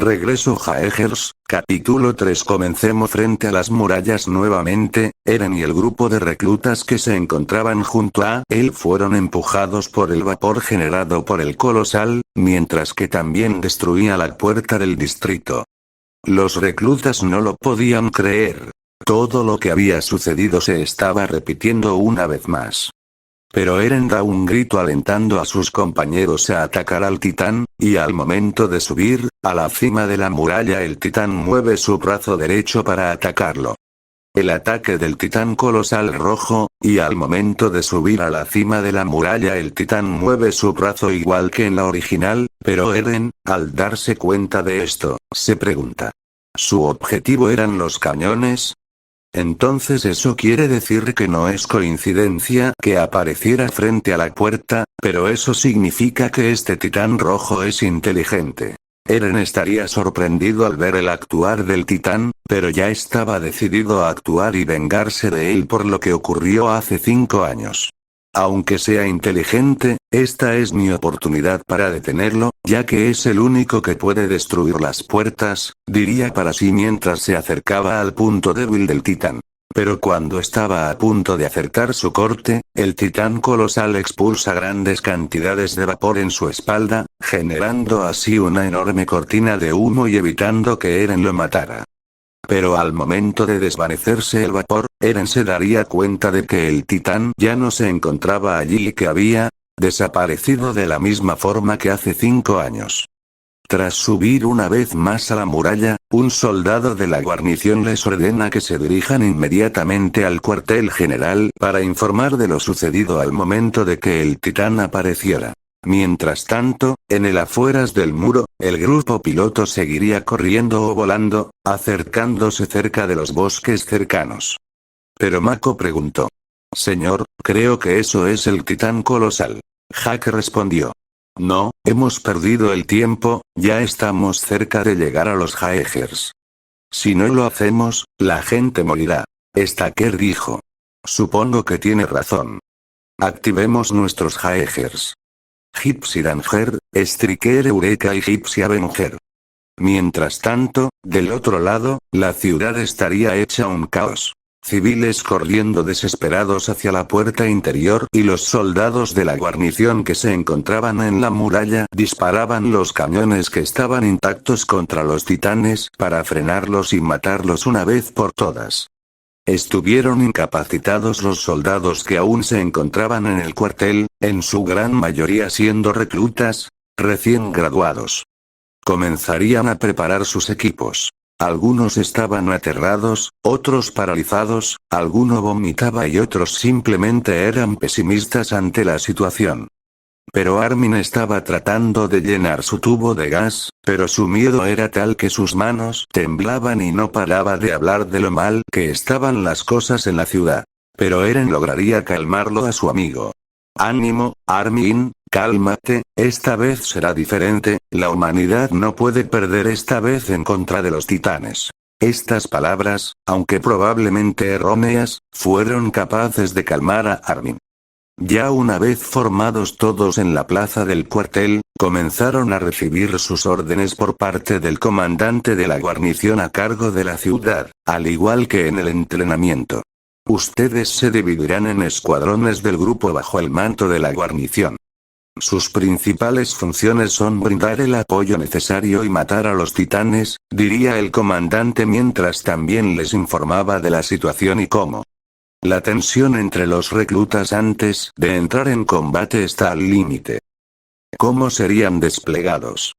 Regreso Jaegers, capítulo 3. Comencemos frente a las murallas nuevamente. Eren y el grupo de reclutas que se encontraban junto a él fueron empujados por el vapor generado por el colosal, mientras que también destruía la puerta del distrito. Los reclutas no lo podían creer. Todo lo que había sucedido se estaba repitiendo una vez más. Pero Eren da un grito alentando a sus compañeros a atacar al titán, y al momento de subir a la cima de la muralla el titán mueve su brazo derecho para atacarlo. El ataque del titán colosal rojo, y al momento de subir a la cima de la muralla el titán mueve su brazo igual que en la original, pero Eren, al darse cuenta de esto, se pregunta. ¿Su objetivo eran los cañones? Entonces eso quiere decir que no es coincidencia que apareciera frente a la puerta, pero eso significa que este titán rojo es inteligente. Eren estaría sorprendido al ver el actuar del titán, pero ya estaba decidido a actuar y vengarse de él por lo que ocurrió hace 5 años. Aunque sea inteligente, esta es mi oportunidad para detenerlo, ya que es el único que puede destruir las puertas, diría para sí mientras se acercaba al punto débil del titán. Pero cuando estaba a punto de acertar su corte, el titán colosal expulsa grandes cantidades de vapor en su espalda, generando así una enorme cortina de humo y evitando que Eren lo matara. Pero al momento de desvanecerse el vapor, Eren se daría cuenta de que el titán ya no se encontraba allí y que había desaparecido de la misma forma que hace 5 años. Tras subir una vez más a la muralla, un soldado de la guarnición les ordena que se dirijan inmediatamente al cuartel general para informar de lo sucedido al momento de que el titán apareciera. Mientras tanto, en el afueras del muro, el grupo piloto seguiría corriendo o volando, acercándose cerca de los bosques cercanos. Pero Mako preguntó. Señor, creo que eso es el titán colosal. Jack respondió. No, hemos perdido el tiempo, ya estamos cerca de llegar a los Jaegers. Si no lo hacemos, la gente morirá. Stacker dijo. Supongo que tiene razón. Activemos nuestros Jaegers. Gypsy Danger, Striker Eureka y Gypsy Avenger. Mientras tanto, del otro lado, la ciudad estaría hecha un caos. Civiles corriendo desesperados hacia la puerta interior y los soldados de la guarnición que se encontraban en la muralla disparaban los cañones que estaban intactos contra los titanes para frenarlos y matarlos una vez por todas. Estuvieron incapacitados los soldados que aún se encontraban en el cuartel, en su gran mayoría siendo reclutas, recién graduados. Comenzarían a preparar sus equipos. Algunos estaban aterrados, otros paralizados, alguno vomitaba y otros simplemente eran pesimistas ante la situación. Pero Armin estaba tratando de llenar su tubo de gas, pero su miedo era tal que sus manos temblaban y no paraba de hablar de lo mal que estaban las cosas en la ciudad. Pero Eren lograría calmarlo a su amigo. Ánimo, Armin, cálmate, esta vez será diferente, la humanidad no puede perder esta vez en contra de los titanes. Estas palabras, aunque probablemente erróneas, fueron capaces de calmar a Armin. Ya una vez formados todos en la plaza del cuartel, comenzaron a recibir sus órdenes por parte del comandante de la guarnición a cargo de la ciudad, al igual que en el entrenamiento. Ustedes se dividirán en escuadrones del grupo bajo el manto de la guarnición. Sus principales funciones son brindar el apoyo necesario y matar a los titanes, diría el comandante mientras también les informaba de la situación y cómo. La tensión entre los reclutas antes de entrar en combate está al límite. ¿Cómo serían desplegados?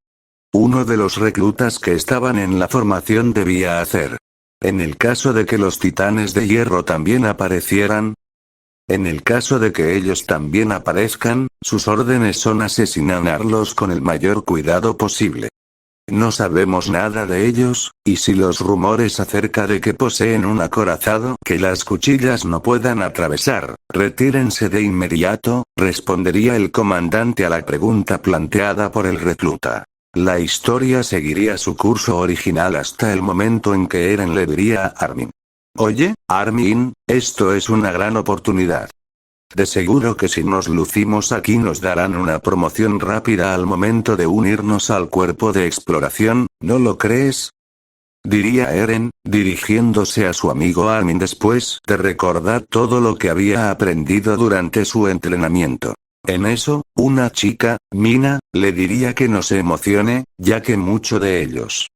Uno de los reclutas que estaban en la formación debía hacer. En el caso de que los titanes de hierro también aparecieran. En el caso de que ellos también aparezcan, sus órdenes son asesinarlos con el mayor cuidado posible. No sabemos nada de ellos, y si los rumores acerca de que poseen un acorazado que las cuchillas no puedan atravesar, retírense de inmediato, respondería el comandante a la pregunta planteada por el recluta. La historia seguiría su curso original hasta el momento en que Eren le diría a Armin. Oye, Armin, esto es una gran oportunidad. De seguro que si nos lucimos aquí nos darán una promoción rápida al momento de unirnos al cuerpo de exploración, ¿no lo crees?, diría Eren, dirigiéndose a su amigo Armin después de recordar todo lo que había aprendido durante su entrenamiento. En eso, una chica, Mina, le diría que no se emocione, ya que muchos de ellos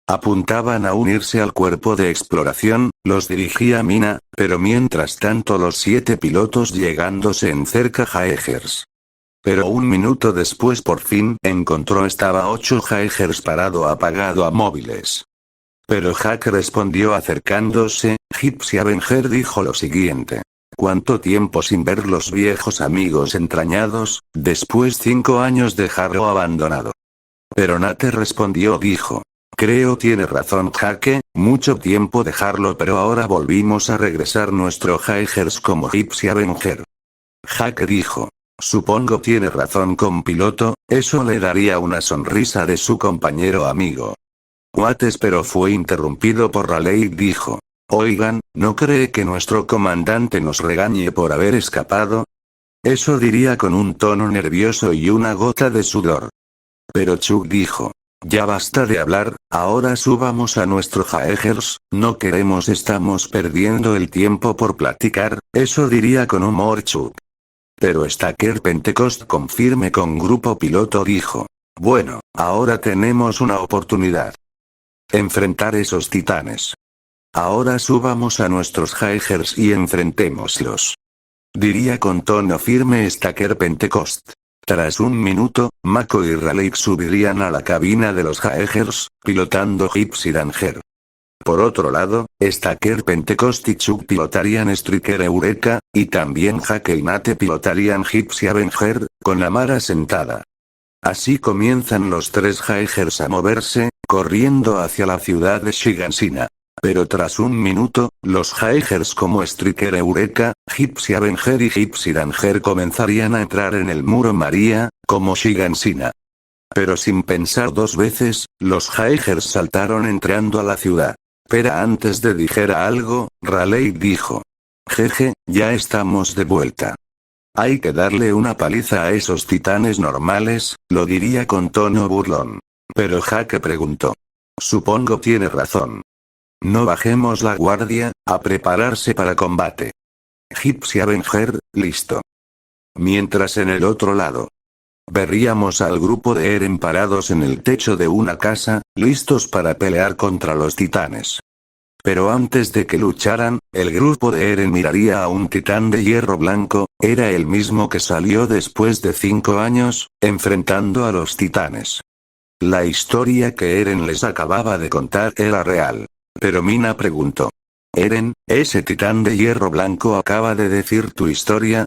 apuntaban a unirse al cuerpo de exploración, los dirigía Mina, pero mientras tanto los 7 pilotos llegándose en cerca Jaegers. Pero un minuto después por fin encontró estaba 8 Jaegers parado apagado a móviles. Pero Jack respondió acercándose, Gypsy Avenger dijo lo siguiente. ¿Cuánto tiempo sin ver los viejos amigos entrañados, después 5 años dejarlo abandonado? Pero Nate respondió dijo. Creo tiene razón Jake, mucho tiempo dejarlo pero ahora volvimos a regresar nuestro Jaegers como Gypsy Avenger. Jake dijo. Supongo tiene razón con piloto, eso le daría una sonrisa de su compañero amigo. Wates pero fue interrumpido por Raleigh dijo. Oigan, ¿no cree que nuestro comandante nos regañe por haber escapado? Eso diría con un tono nervioso y una gota de sudor. Pero Chuck dijo. Ya basta de hablar, ahora subamos a nuestro Jaegers, no queremos estamos perdiendo el tiempo por platicar, eso diría con humor Chuck. Pero Stacker Pentecost confirme con grupo piloto dijo. Bueno, ahora tenemos una oportunidad. Enfrentar esos titanes. Ahora subamos a nuestros Jaegers y enfrentémoslos. Diría con tono firme Stacker Pentecost. Tras un minuto, Mako y Raleigh subirían a la cabina de los Jaegers, pilotando Gypsy Danger. Por otro lado, Stacker Pentecost y Chuck pilotarían Striker Eureka, y también Jake y Nate pilotarían Gypsy Avenger, con Amara sentada. Así comienzan los 3 Jaegers a moverse, corriendo hacia la ciudad de Shigansina. Pero tras un minuto, los Jaegers como Striker Eureka, Gypsy Avenger y Gypsy Danger comenzarían a entrar en el muro María, como Shigansina. Pero sin pensar 2 veces, los Jaegers saltaron entrando a la ciudad. Pero antes de dijera algo, Raleigh dijo. Jeje, ya estamos de vuelta. Hay que darle una paliza a esos titanes normales, lo diría con tono burlón. Pero Jake preguntó. Supongo tiene razón. No bajemos la guardia, a prepararse para combate. Gypsy Avenger, listo. Mientras en el otro lado. Veríamos al grupo de Eren parados en el techo de una casa, listos para pelear contra los titanes. Pero antes de que lucharan, el grupo de Eren miraría a un titán de hierro blanco, era el mismo que salió después de 5 años, enfrentando a los titanes. La historia que Eren les acababa de contar era real. Pero Mina preguntó. Eren, ¿ese titán de hierro blanco acaba de decir tu historia?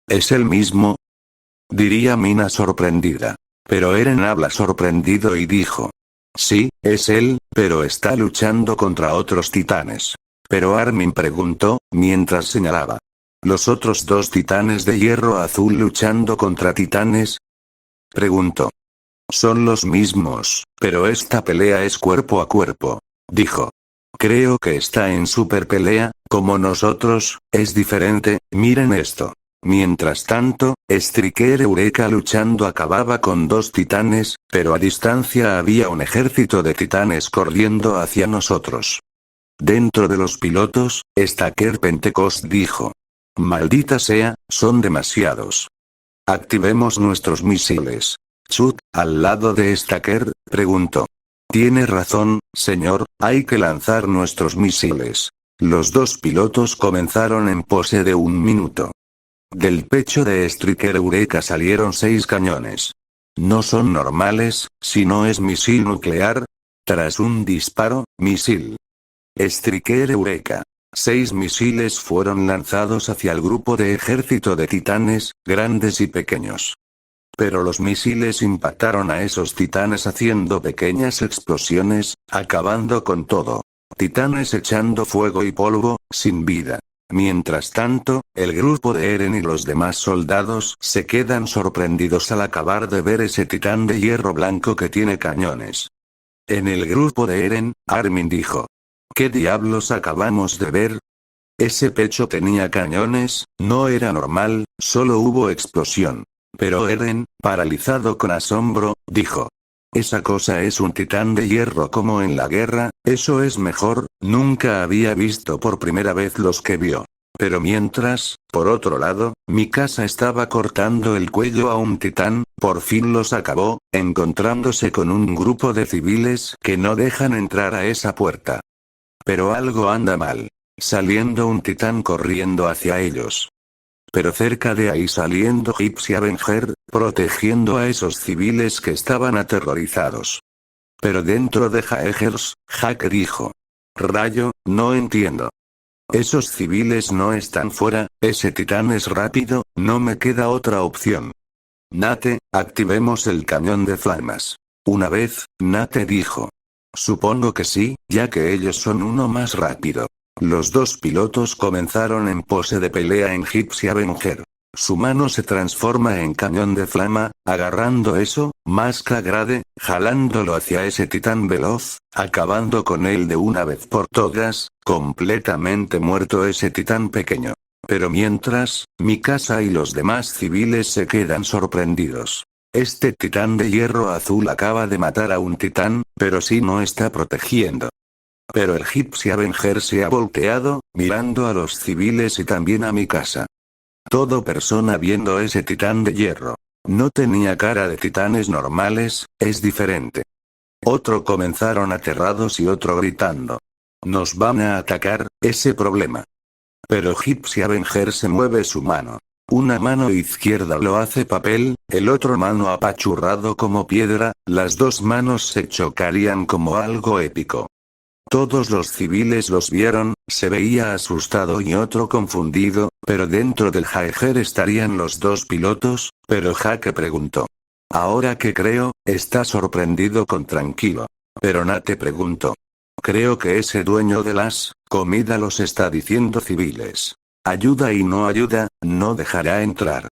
¿Es el mismo? Diría Mina sorprendida. Pero Eren habla sorprendido y dijo. Sí, es él, pero está luchando contra otros titanes. Pero Armin preguntó, mientras señalaba. ¿Los otros 2 titanes de hierro azul luchando contra titanes? Preguntó. Son los mismos, pero esta pelea es cuerpo a cuerpo. Dijo. Creo que está en super pelea, como nosotros, es diferente, miren esto. Mientras tanto, Striker Eureka luchando acababa con 2 titanes, pero a distancia había un ejército de titanes corriendo hacia nosotros. Dentro de los pilotos, Stacker Pentecost dijo. Maldita sea, son demasiados. Activemos nuestros misiles. Chuck, al lado de Stacker, preguntó. Tiene razón, señor, hay que lanzar nuestros misiles. Los 2 pilotos comenzaron en pose de 1 minuto. Del pecho de Striker Eureka salieron 6 cañones. No son normales, sino es misil nuclear. Tras un disparo, misil. Striker Eureka. 6 misiles fueron lanzados hacia el grupo de ejército de titanes, grandes y pequeños. Pero los misiles impactaron a esos titanes haciendo pequeñas explosiones, acabando con todo. Titanes echando fuego y polvo, sin vida. Mientras tanto, el grupo de Eren y los demás soldados se quedan sorprendidos al acabar de ver ese titán de hierro blanco que tiene cañones. En el grupo de Eren, Armin dijo. ¿Qué diablos acabamos de ver? Ese pecho tenía cañones, no era normal, solo hubo explosión. Pero Eren, paralizado con asombro, dijo: esa cosa es un titán de hierro como en la guerra, eso es mejor, nunca había visto por primera vez los que vio. Pero mientras, por otro lado, Mikasa estaba cortando el cuello a un titán, por fin los acabó, encontrándose con un grupo de civiles que no dejan entrar a esa puerta. Pero algo anda mal. Saliendo un titán corriendo hacia ellos. Pero cerca de ahí saliendo Gypsy Avenger, protegiendo a esos civiles que estaban aterrorizados. Pero dentro de Jaegers, Jaque dijo: rayo, no entiendo. Esos civiles no están fuera, ese titán es rápido, no me queda otra opción. Nate, activemos el cañón de flamas. Una vez, Nate dijo: supongo que sí, ya que ellos son uno más rápido. Los dos pilotos comenzaron en pose de pelea en Gypsy Avenger. Su mano se transforma en cañón de flama, agarrando eso, más Grade, jalándolo hacia ese titán veloz, acabando con él de una vez por todas, completamente muerto ese titán pequeño. Pero mientras, Mikasa y los demás civiles se quedan sorprendidos. Este titán de hierro azul acaba de matar a un titán, pero sí no está protegiendo. Pero el Gypsy Avenger se ha volteado, mirando a los civiles y también a Mikasa. Todo persona viendo ese titán de hierro. No tenía cara de titanes normales, es diferente. Otro comenzaron aterrados y otro gritando: nos van a atacar, ese problema. Pero Gypsy Avenger se mueve su mano. Una mano izquierda lo hace papel, el otro mano apachurrado como piedra, las dos manos se chocarían como algo épico. Todos los civiles los vieron, se veía asustado y otro confundido, pero dentro del Jaeger estarían los dos pilotos, pero Jaque preguntó: ahora que creo, está sorprendido con tranquilo. Pero Nate preguntó: creo que ese dueño de las comida los está diciendo civiles. Ayuda y no ayuda, no dejará entrar.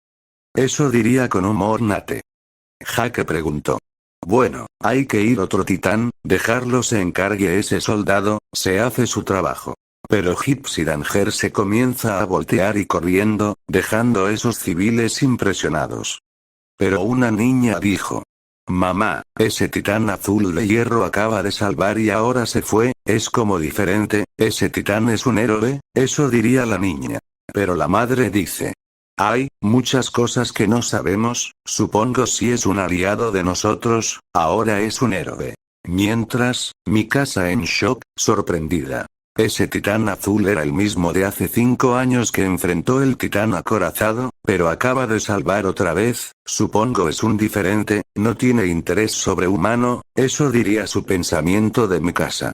Eso diría con humor Nate. Jaque preguntó: bueno, hay que ir otro titán, dejarlo se encargue ese soldado, se hace su trabajo. Pero Gypsy Danger se comienza a voltear y corriendo, dejando esos civiles impresionados. Pero una niña dijo: mamá, ese titán azul de hierro acaba de salvar y ahora se fue, es como diferente, ese titán es un héroe, eso diría la niña. Pero la madre dice: hay muchas cosas que no sabemos, supongo si es un aliado de nosotros, ahora es un héroe. Mientras, Mikasa en shock, sorprendida. Ese titán azul era el mismo de hace 5 años que enfrentó el titán acorazado, pero acaba de salvar otra vez, supongo es un diferente, no tiene interés sobrehumano, eso diría su pensamiento de Mikasa.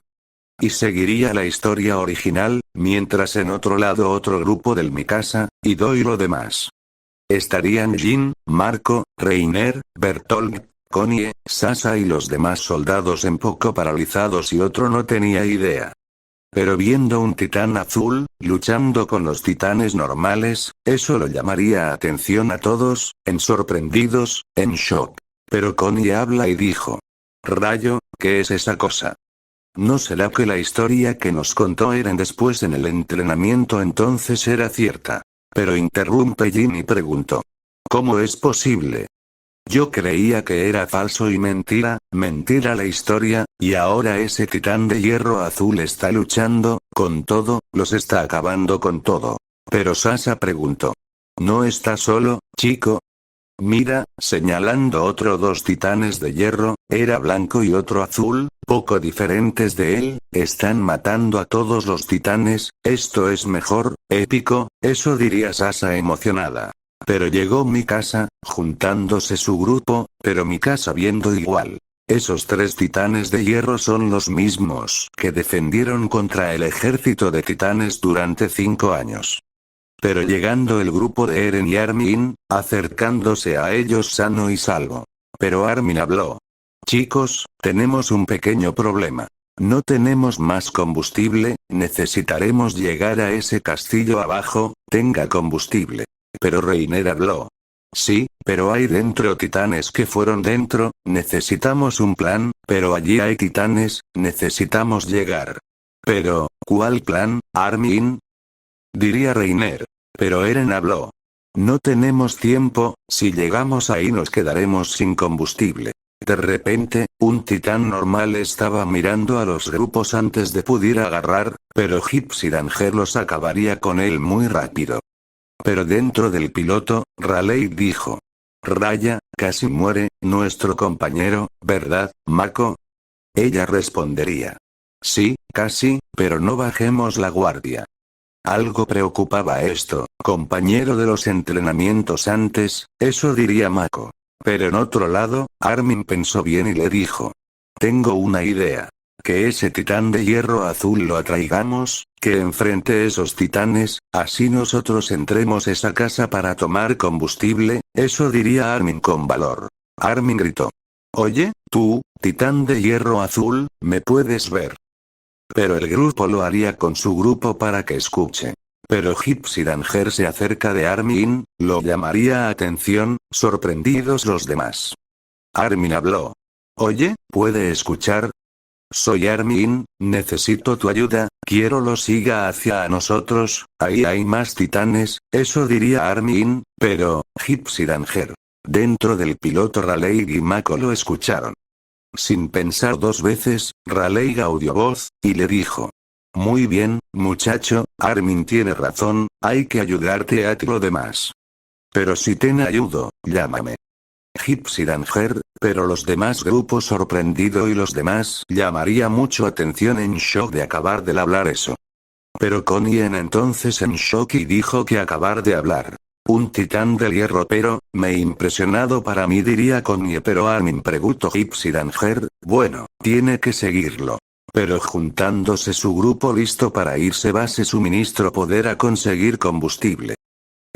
Y seguiría la historia original, mientras en otro lado otro grupo del Mikasa, Ido y lo demás. Estarían Jin, Marco, Reiner, Bertolt, Connie, Sasa y los demás soldados un poco paralizados y otro no tenía idea. Pero viendo un titán azul, luchando con los titanes normales, eso lo llamaría atención a todos, en sorprendidos, en shock. Pero Connie habla y dijo: rayo, ¿qué es esa cosa? ¿No será que la historia que nos contó Eren después en el entrenamiento entonces era cierta? Pero interrumpe Jin y preguntó: ¿cómo es posible? Yo creía que era falso y mentira la historia, y ahora ese titán de hierro azul está luchando, con todo, los está acabando con todo. Pero Sasa preguntó: ¿no está solo, chico? Mira, señalando otro dos titanes de hierro, era blanco y otro azul, poco diferentes de él, están matando a todos los titanes, esto es mejor, épico, eso diría Sasa emocionada. Pero llegó Mikasa, juntándose su grupo, pero Mikasa viendo igual. Esos 3 titanes de hierro son los mismos que defendieron contra el ejército de titanes durante 5 años. Pero llegando el grupo de Eren y Armin, acercándose a ellos sano y salvo. Pero Armin habló: chicos, tenemos un pequeño problema. No tenemos más combustible, necesitaremos llegar a ese castillo abajo, tenga combustible. Pero Reiner habló: sí, pero hay dentro titanes que fueron dentro, necesitamos un plan, pero allí hay titanes, necesitamos llegar. Pero, ¿cuál plan, Armin? diría Reiner. Pero Eren habló. No tenemos tiempo, si llegamos ahí nos quedaremos sin combustible. De repente, un titán normal estaba mirando a los grupos antes de poder agarrar, pero Hipsidanger los acabaría con él muy rápido. Pero dentro del piloto, Raleigh dijo. Raya, casi muere, nuestro compañero, ¿verdad, Mako? Ella respondería. Sí, casi, pero no bajemos la guardia. Algo preocupaba esto, compañero de los entrenamientos antes, eso diría Mako. Pero en otro lado, Armin pensó bien y le dijo. Tengo una idea. Que ese titán de hierro azul lo atraigamos, que enfrente esos titanes, así nosotros entremos esa casa para tomar combustible, eso diría Armin con valor. Armin gritó. Oye, tú, titán de hierro azul, ¿me puedes ver? Pero el grupo lo haría con su grupo para que escuche. Pero Hipsidanger se acerca de Armin, lo llamaría a atención, sorprendidos los demás. Armin habló. Oye, ¿puede escuchar? Soy Armin, necesito tu ayuda, quiero lo siga hacia nosotros, ahí hay más titanes, eso diría Armin, pero, Hipsidanger. Dentro del piloto Raleigh y Mako lo escucharon. Sin pensar dos veces, Raleigh audió voz, y le dijo. Muy bien, muchacho, Armin tiene razón, hay que ayudarte a ti lo demás. Pero si te ayudo, llámame. Hipsidanger, pero los demás grupos sorprendido y los demás llamaría mucho atención en shock de acabar de hablar eso. Pero Konien entonces en shock y dijo que acabar de hablar. Un titán del hierro pero, me impresionado para mí diría Konnie pero Armin preguntó Hipsidanger, bueno, tiene que seguirlo. Pero juntándose su grupo listo para irse base suministro poder a conseguir combustible.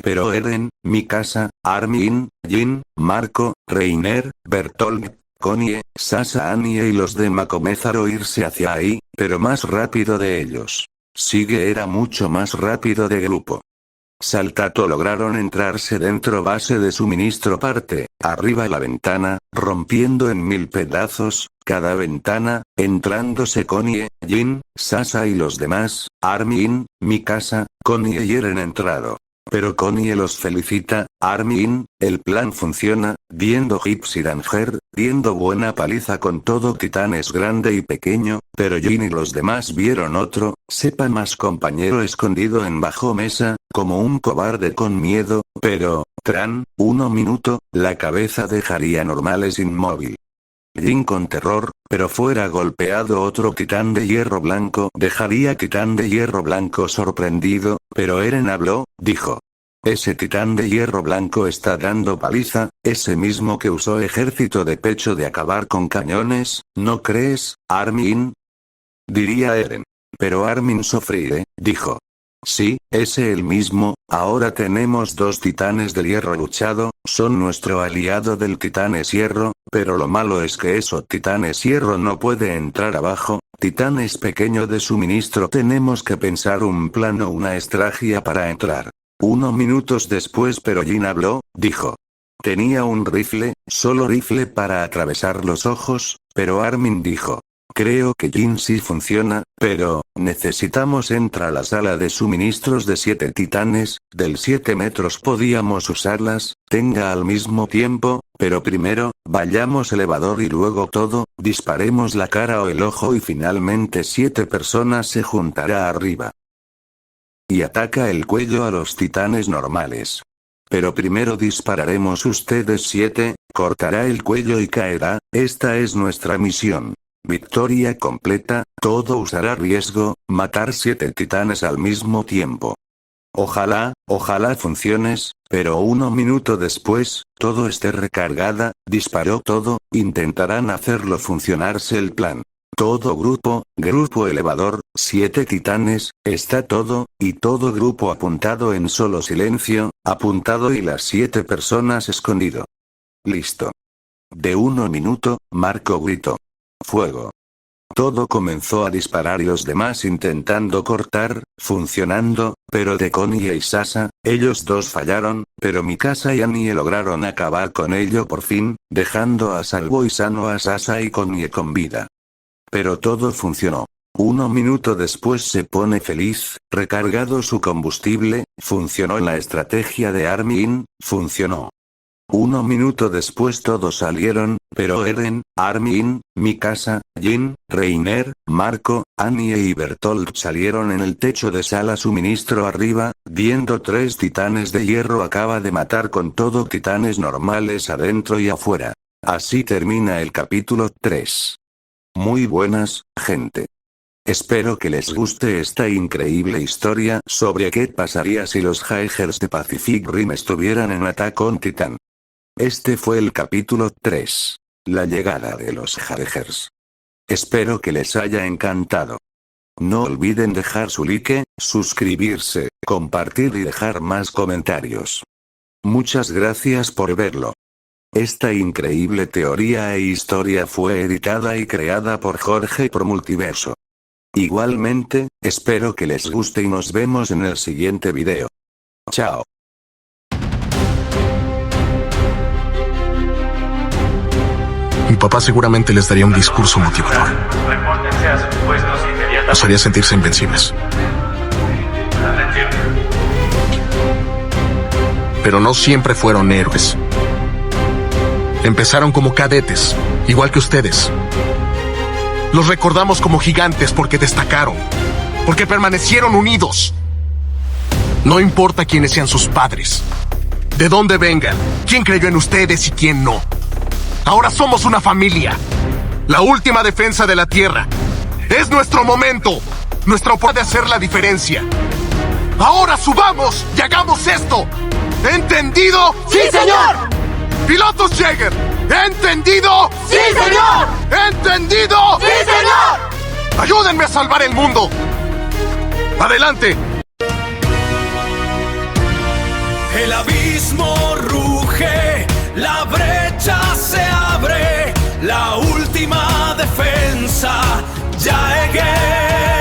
Pero Eren, Mikasa, Armin, Jin, Marco, Reiner, Bertolt, Konnie, Sasa Annie y los de Mako comenzaron a irse hacia ahí, pero más rápido de ellos. Sigue era mucho más rápido de grupo. Saltato lograron entrarse dentro base de suministro parte, arriba la ventana, rompiendo en 1000 pedazos, cada ventana, entrándose Konnie, Jin, Sasa y los demás, Armin, Mikasa, Konnie y Eren entrado. Pero Konnie los felicita, Armin, el plan funciona, viendo Hipsidanger, viendo buena paliza con todo titanes grande y pequeño, pero Jin y los demás vieron otro, sepa más compañero escondido en bajo mesa, como un cobarde con miedo, pero, Tran, 1 minuto, la cabeza dejaría normales inmóvil. Jin con terror, pero fuera golpeado otro titán de hierro blanco dejaría titán de hierro blanco sorprendido, pero Eren habló, dijo. Ese titán de hierro blanco está dando paliza, ese mismo que usó ejército de pecho de acabar con cañones, ¿no crees, Armin? Diría Eren. Pero Armin sufriré, dijo. Sí, ese el mismo, ahora tenemos 2 titanes de hierro luchado, son nuestro aliado del titanes hierro, pero lo malo es que eso titanes hierro no puede entrar abajo, titanes pequeño de suministro tenemos que pensar un plan o una estrategia para entrar. 1 minutos después pero Jin habló, dijo. Tenía un rifle, solo rifle para atravesar los ojos, pero Armin dijo. Creo que Jin sí funciona, pero, necesitamos entrar a la sala de suministros de 7 titanes, del 7 metros podíamos usarlas, tenga al mismo tiempo, pero primero, vayamos elevador y luego todo, disparemos la cara o el ojo y finalmente 7 personas se juntará arriba. Y ataca el cuello a los titanes normales. Pero primero dispararemos ustedes 7, cortará el cuello y caerá, esta es nuestra misión. Victoria completa, todo usará riesgo, matar 7 titanes al mismo tiempo. Ojalá funciones, pero 1 minuto después, todo esté recargada, disparó todo, intentarán hacerlo funcionarse el plan. Todo grupo elevador, 7 titanes, está todo, y todo grupo apuntado en solo silencio, apuntado y las 7 personas escondido. Listo. De 1 minuto, Marco gritó. Fuego. Todo comenzó a disparar y los demás intentando cortar, funcionando, pero de Konnie y Sasa, ellos dos fallaron, pero Mikasa y Annie lograron acabar con ello por fin, dejando a salvo y sano a Sasa y Konnie con vida. Pero todo funcionó. 1 minuto después se pone feliz, recargado su combustible, funcionó la estrategia de Armin, funcionó. 1 minuto después todos salieron, pero Eren, Armin, Mikasa, Jin, Reiner, Marco, Annie y Bertolt salieron en el techo de sala suministro arriba, viendo 3 titanes de hierro acaba de matar con todo titanes normales adentro y afuera. Así termina el capítulo 3. Muy buenas, gente. Espero que les guste esta increíble historia sobre qué pasaría si los Jaegers de Pacific Rim estuvieran en Attack on Titan. Este fue el capítulo 3. La llegada de los Jaegers. Espero que les haya encantado. No olviden dejar su like, suscribirse, compartir y dejar más comentarios. Muchas gracias por verlo. Esta increíble teoría e historia fue editada y creada por Jorge Pro Multiverso. Igualmente, espero que les guste y nos vemos en el siguiente video. Chao. Mi papá seguramente les daría un discurso motivador. Los haría sentirse invencibles. Pero no siempre fueron héroes. Empezaron como cadetes, igual que ustedes. Los recordamos como gigantes porque destacaron, porque permanecieron unidos. No importa quiénes sean sus padres, de dónde vengan, quién creyó en ustedes y quién no. Ahora somos una familia. La última defensa de la Tierra. Es nuestro momento. Nuestra oportunidad de hacer la diferencia. Ahora subamos y hagamos esto. ¿Entendido? ¡Sí, señor! ¡Pilotos Jäger! ¿Entendido? ¡Sí, señor! ¿Entendido? ¡Sí, señor! ¡Ayúdenme a salvar el mundo! ¡Adelante! El abismo ruge, la brecha se abre, la última defensa ya llegué.